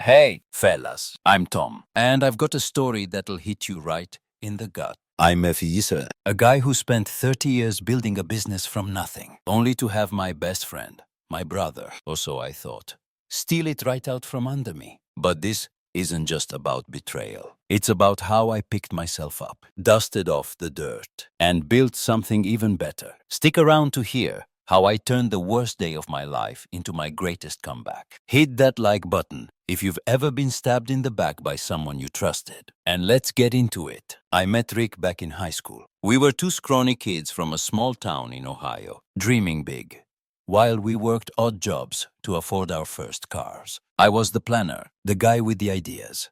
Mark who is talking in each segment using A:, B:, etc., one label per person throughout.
A: Hey, fellas, I'm Tom, and I've got a story that'll hit you right in the gut.
B: I'm Fiancé.
A: A guy who spent 30 years building a business from nothing, only to have my best friend, my brother, or so I thought, steal it right out from under me. But this isn't just about betrayal. It's about how I picked myself up, dusted off the dirt, and built something even better. Stick around to hear how I turned the worst day of my life into my greatest comeback. Hit that like button if you've ever been stabbed in the back by someone you trusted. And let's get into it. I met Rick back in high school. We were two scrawny kids from a small town in Ohio, dreaming big, while we worked odd jobs to afford our first cars. I was the planner, the guy with the ideas,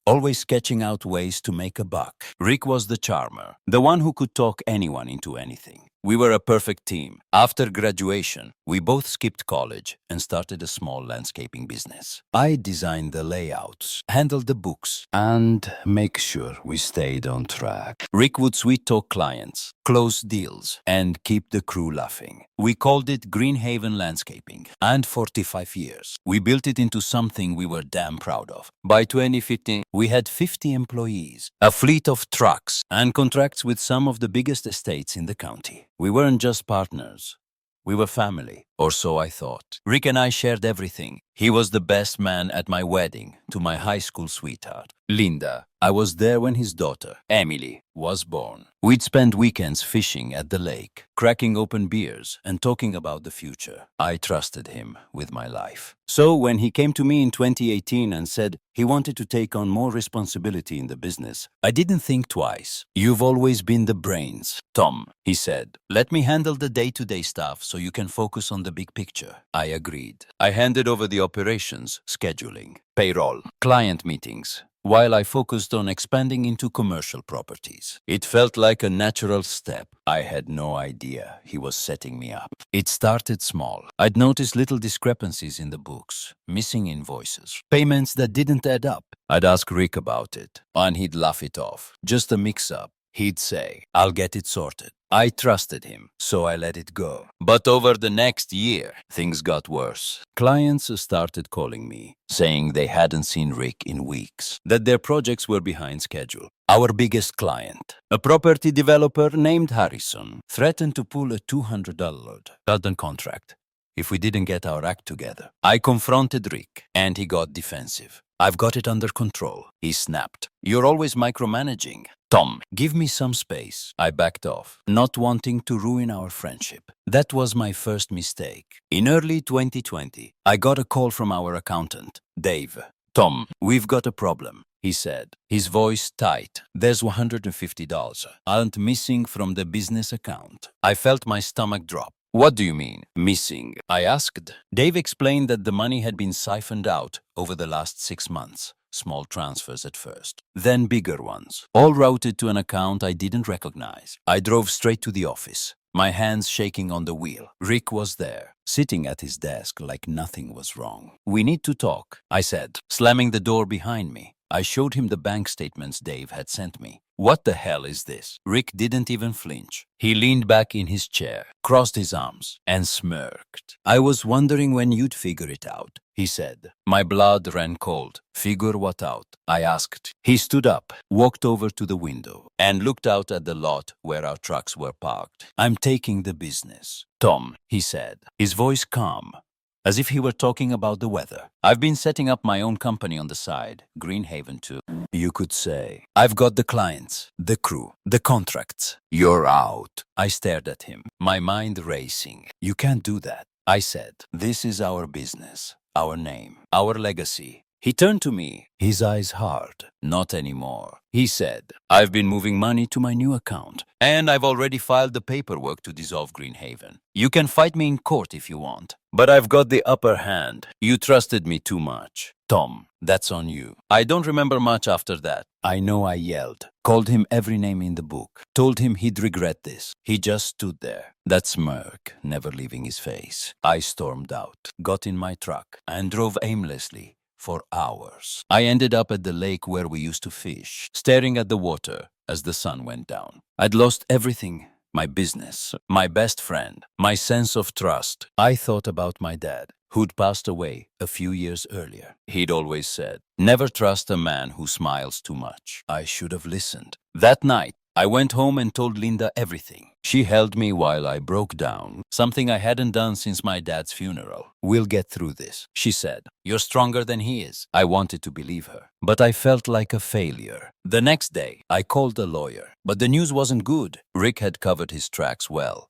A: always sketching out ways to make a buck. Rick was the charmer, the one who could talk anyone into anything. We were a perfect team. After graduation, we both skipped college and started a small landscaping business. I designed the layouts, handled the books, and make sure we stayed on track. Rick would sweet-talk clients, close deals, and keep the crew laughing. We called it Greenhaven Landscaping, and 45 years, we built it into something we were damn proud of. By 2015, we had 50 employees, a fleet of trucks, and contracts with some of the biggest estates in the county. We weren't just partners. We were family, or so I thought. Rick and I shared everything. He was the best man at my wedding to my high school sweetheart, Linda. I was there when his daughter, Emily, was born. We'd spend weekends fishing at the lake, cracking open beers and talking about the future. I trusted him with my life. So when he came to me in 2018 and said he wanted to take on more responsibility in the business, I didn't think twice. You've always been the brains, Tom, he said. Let me handle the day-to-day stuff so you can focus on the big picture. I agreed. I handed over the operations, scheduling, payroll, client meetings, while I focused on expanding into commercial properties. It felt like a natural step. I had no idea he was setting me up. It started small. I'd noticed little discrepancies in the books, missing invoices, payments that didn't add up. I'd ask Rick about it, and he'd laugh it off. Just a mix-up. He'd say, I'll get it sorted. I trusted him, so I let it go. But over the next year, things got worse. Clients started calling me, saying they hadn't seen Rick in weeks, that their projects were behind schedule. Our biggest client, a property developer named Harrison, threatened to pull a $200 sudden contract if we didn't get our act together. I confronted Rick, and he got defensive. I've got it under control, he snapped. You're always micromanaging. Tom, give me some space. I backed off, not wanting to ruin our friendship. That was my first mistake. In early 2020, I got a call from our accountant, Dave. Tom, we've got a problem, he said, his voice tight. There's $150 aren't missing from the business account. I felt my stomach drop. What do you mean, missing? I asked. Dave explained that the money had been siphoned out over the last 6 months. Small transfers at first, then bigger ones, all routed to an account I didn't recognize. I drove straight to the office, my hands shaking on the wheel. Rick was there, sitting at his desk like nothing was wrong. We need to talk, I said, slamming the door behind me. I showed him the bank statements Dave had sent me. What the hell is this? Rick didn't even flinch. He leaned back in his chair, crossed his arms, and smirked. I was wondering when you'd figure it out, he said. My blood ran cold. Figure what out? I asked. He stood up, walked over to the window, and looked out at the lot where our trucks were parked. I'm taking the business, Tom, he said, his voice calm, as if he were talking about the weather. I've been setting up my own company on the side, Greenhaven too, you could say. I've got the clients, the crew, the contracts. You're out. I stared at him, my mind racing. You can't do that, I said. This is our business, our name, our legacy. He turned to me, his eyes hard. Not anymore, he said. I've been moving money to my new account, and I've already filed the paperwork to dissolve Greenhaven. You can fight me in court if you want, but I've got the upper hand. You trusted me too much. Tom, that's on you. I don't remember much after that. I know I yelled, called him every name in the book, told him he'd regret this. He just stood there, that smirk never leaving his face. I stormed out, got in my truck, and drove aimlessly for hours. I ended up at the lake where we used to fish, staring at the water as the sun went down. I'd lost everything my business, my best friend, my sense of trust. I thought about my dad, who'd passed away a few years earlier. He'd always said, "Never trust a man who smiles too much." I should have listened. That night, I went home and told Linda everything. She held me while I broke down, something I hadn't done since my dad's funeral. "We'll get through this," she said. "You're stronger than he is." I wanted to believe her, but I felt like a failure. The next day, I called a lawyer, but the news wasn't good. Rick had covered his tracks well,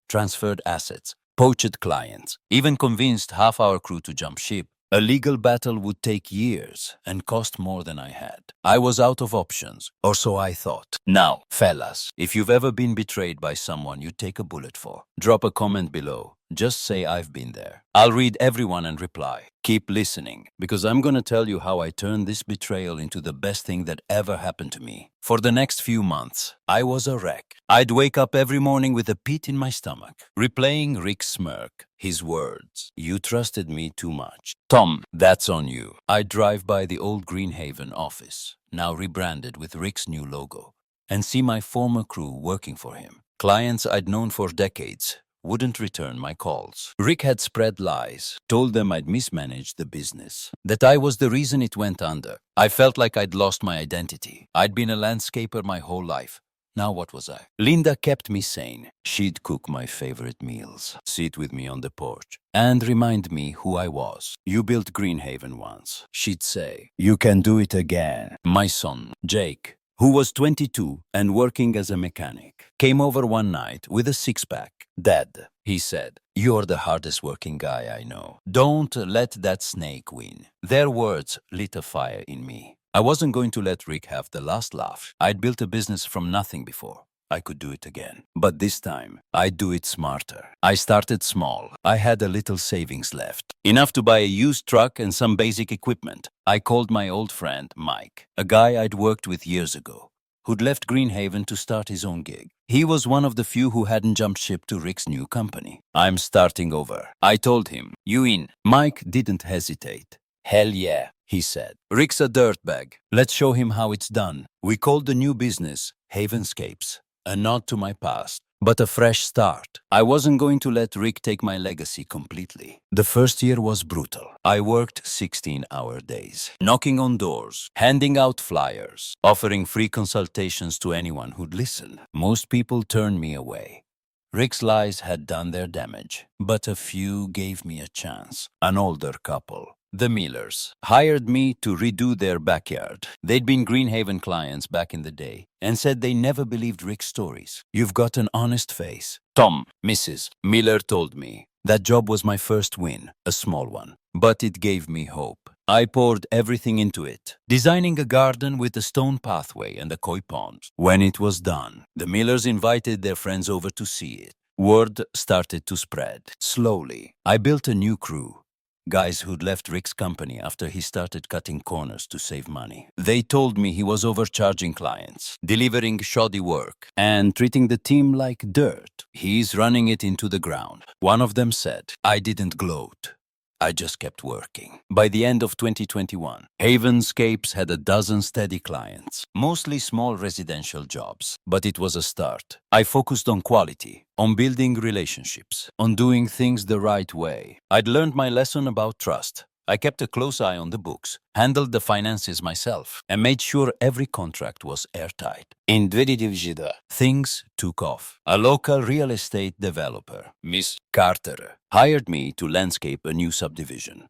A: transferred assets, poached clients, even convinced half our crew to jump ship. A legal battle would take years and cost more than I had. I was out of options, or so I thought. Now, fellas, if you've ever been betrayed by someone you take a bullet for, drop a comment below. Just say I've been there. I'll read everyone and reply. Keep listening, because I'm gonna tell you how I turned this betrayal into the best thing that ever happened to me. For the next few months, I was a wreck. I'd wake up every morning with a pit in my stomach, replaying Rick's smirk, his words. "You trusted me too much. Tom, that's on you." I'd drive by the old Greenhaven office, now rebranded with Rick's new logo, and see my former crew working for him. Clients I'd known for decades wouldn't return my calls. Rick had spread lies, told them I'd mismanaged the business, that I was the reason it went under. I felt like I'd lost my identity. I'd been a landscaper my whole life. Now what was I? Linda kept me sane. She'd cook my favorite meals, sit with me on the porch, and remind me who I was. "You built Greenhaven once," she'd say. "You can do it again." My son, Jake, who was 22 and working as a mechanic, came over one night with a six-pack. "Dad," he said, "you're the hardest working guy I know. Don't let that snake win." Their words lit a fire in me. I wasn't going to let Rick have the last laugh. I'd built a business from nothing before. I could do it again. But this time, I'd do it smarter. I started small. I had a little savings left, enough to buy a used truck and some basic equipment. I called my old friend, Mike, a guy I'd worked with years ago, who'd left Greenhaven to start his own gig. He was one of the few who hadn't jumped ship to Rick's new company. "I'm starting over," I told him. "You in?" Mike didn't hesitate. "Hell yeah," he said. "Rick's a dirtbag. Let's show him how it's done." We called the new business Havenscapes, a nod to my past, but a fresh start. I wasn't going to let Rick take my legacy completely. The first year was brutal. I worked 16-hour days, knocking on doors, handing out flyers, offering free consultations to anyone who'd listen. Most people turned me away. Rick's lies had done their damage, but a few gave me a chance. An older couple, the Millers, hired me to redo their backyard. They'd been Greenhaven clients back in the day and said they never believed Rick's stories. "You've got an honest face." Tom, Mrs. Miller told me. That job was my first win, a small one, but it gave me hope. I poured everything into it, designing a garden with a stone pathway and a koi pond. When it was done, the Millers invited their friends over to see it. Word started to spread. Slowly, I built a new crew. Guys who'd left Rick's company after he started cutting corners to save money. They told me he was overcharging clients, delivering shoddy work, and treating the team like dirt. He's running it into the ground. One of them said. I didn't gloat. I just kept working. By the end of 2021, Havenscapes had a dozen steady clients, mostly small residential jobs, but it was a start. I focused on quality, on building relationships, on doing things the right way. I'd learned my lesson about trust. I kept a close eye on the books, handled the finances myself, and made sure every contract was airtight. In 2022, things took off. A local real estate developer, Miss Carter, hired me to landscape a new subdivision.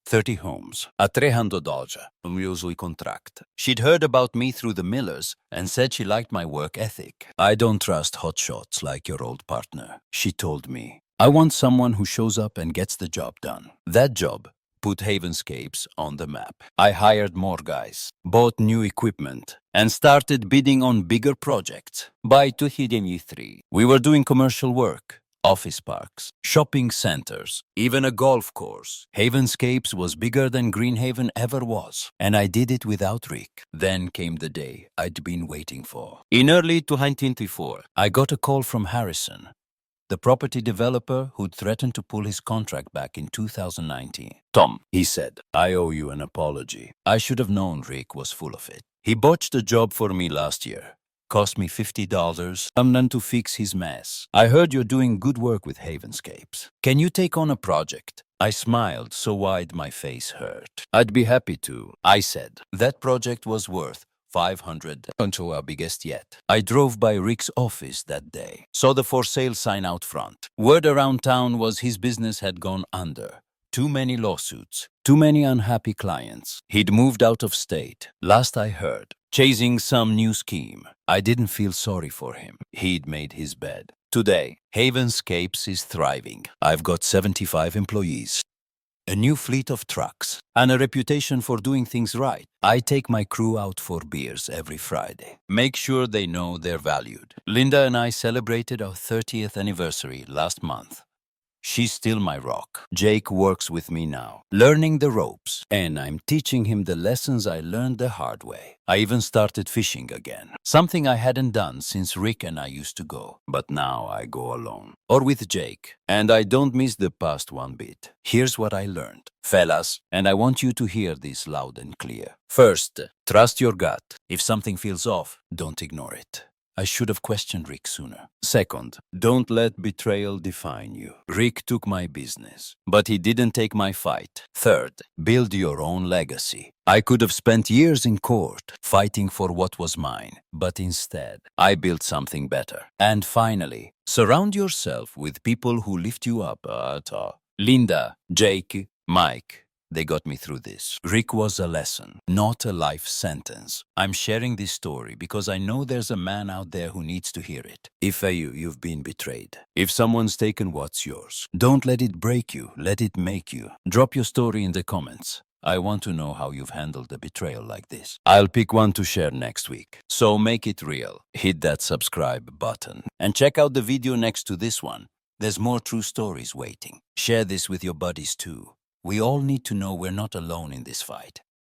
A: 30 homes, a $300 usually contract. She'd heard about me through the Millers and said she liked my work ethic. "I don't trust hotshots like your old partner," she told me. "I want someone who shows up and gets the job done." That job put Havenscapes on the map. I hired more guys, bought new equipment, and started bidding on bigger projects. By 2023, we were doing commercial work, office parks, shopping centers, even a golf course. Havenscapes was bigger than Greenhaven ever was, and I did it without Rick. Then came the day I'd been waiting for. In early 2024, I got a call from Harrison, the property developer who'd threatened to pull his contract back in 2019. "Tom," he said, "I owe you an apology. I should have known Rick was full of it. He botched a job for me last year. Cost me $50. Someone to fix his mess. I heard you're doing good work with Havenscapes. Can you take on a project? I smiled so wide my face hurt. I'd be happy to, I said. That project was worth 500 until our biggest yet. I drove by Rick's office that day. Saw the for sale sign out front. Word around town was his business had gone under. Too many lawsuits. Too many unhappy clients. He'd moved out of state. Last I heard. Chasing some new scheme. I didn't feel sorry for him. He'd made his bed. Today, Havenscapes is thriving. I've got 75 employees, a new fleet of trucks, and a reputation for doing things right. I take my crew out for beers every Friday. Make sure they know they're valued. Linda and I celebrated our 30th anniversary last month. She's still my rock. Jake works with me now, learning the ropes, and I'm teaching him the lessons I learned the hard way. I even started fishing again, something I hadn't done since Rick and I used to go. But now I go alone, or with Jake, and I don't miss the past one bit. Here's what I learned, fellas, and I want you to hear this loud and clear. First, trust your gut. If something feels off, don't ignore it. I should have questioned Rick sooner. Second, don't let betrayal define you. Rick took my business, but he didn't take my fight. Third, build your own legacy. I could have spent years in court fighting for what was mine, but instead, I built something better. And finally, surround yourself with people who lift you up. Linda, Jake, Mike. They got me through this. Rick was a lesson, not a life sentence. I'm sharing this story because I know there's a man out there who needs to hear it. If you've been betrayed. If someone's taken what's yours. Don't let it break you, let it make you. Drop your story in the comments. I want to know how you've handled a betrayal like this. I'll pick one to share next week. So make it real. Hit that subscribe button. And check out the video next to this one. There's more true stories waiting. Share this with your buddies too. We all need to know we're not alone in this fight.